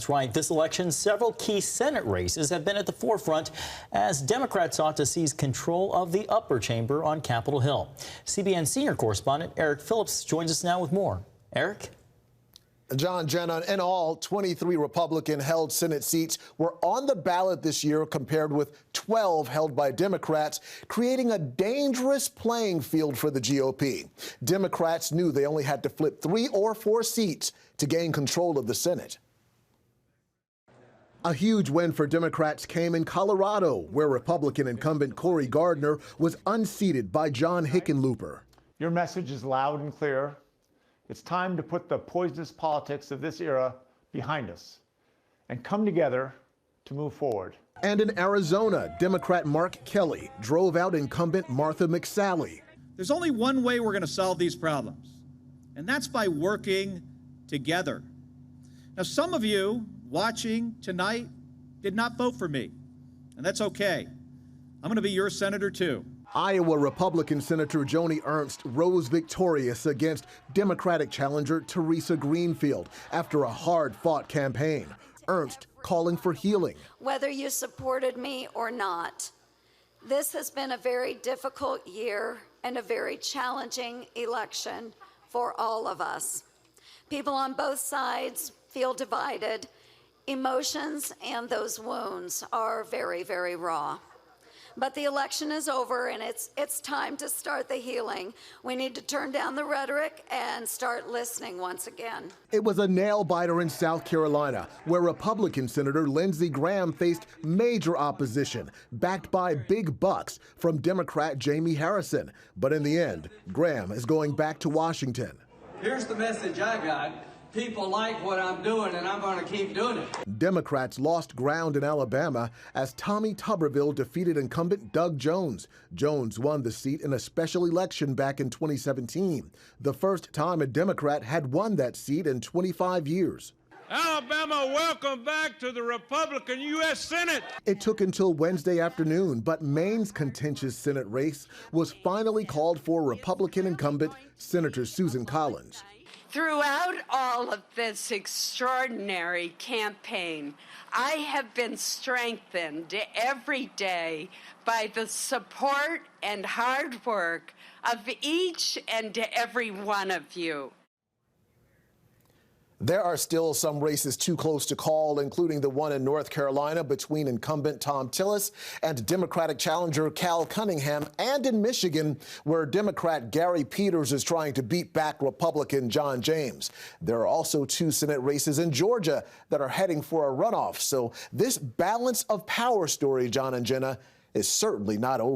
That's right. This election, several key Senate races have been at the forefront as Democrats sought to seize control of the upper chamber on Capitol Hill. CBN senior correspondent Eric Phillips joins us now with more. Eric? John, Jenna, in all, 23 Republican-held Senate seats were on the ballot this year compared with 12 held by Democrats, creating a dangerous playing field for the GOP. Democrats knew they only had to flip 3 or 4 seats to gain control of the Senate. A huge win for Democrats came in Colorado, where Republican incumbent Cory Gardner was unseated by John Hickenlooper. Your message is loud and clear. It's time to put the poisonous politics of this era behind us and come together to move forward. And in Arizona, Democrat Mark Kelly drove out incumbent Martha McSally. There's only one way we're going to solve these problems, and that's by working together. Now, some of you watching tonight did not vote for me, and that's okay. I'm going to be your senator, too. Iowa Republican Senator Joni Ernst rose victorious against Democratic challenger Teresa Greenfield after a hard-fought campaign. Ernst calling for healing. Whether you supported me or not, this has been a very difficult year and a very challenging election for all of us. People on both sides feel divided. Emotions and those wounds are very, very raw. But the election is over, and it's time to start the healing. We need to turn down the rhetoric and start listening once again. It was a nail-biter in South Carolina, where Republican Senator Lindsey Graham faced major opposition, backed by big bucks from Democrat Jamie Harrison. But in the end, Graham is going back to Washington. Here's the message I got. People like what I'm doing, and I'm going to keep doing it. Democrats lost ground in Alabama as Tommy Tuberville defeated incumbent Doug Jones. Jones won the seat in a special election back in 2017, the first time a Democrat had won that seat in 25 years. Alabama, welcome back to the Republican U.S. Senate. It took until Wednesday afternoon, but Maine's contentious Senate race was finally called for Republican incumbent Senator Susan Collins. Throughout all of this extraordinary campaign, I have been strengthened every day by the support and hard work of each and every one of you. There are still some races too close to call, including the one in North Carolina between incumbent Tom Tillis and Democratic challenger Cal Cunningham, and in Michigan, where Democrat Gary Peters is trying to beat back Republican John James. There are also 2 Senate races in Georgia that are heading for a runoff. So this balance of power story, John and Jenna, is certainly not over.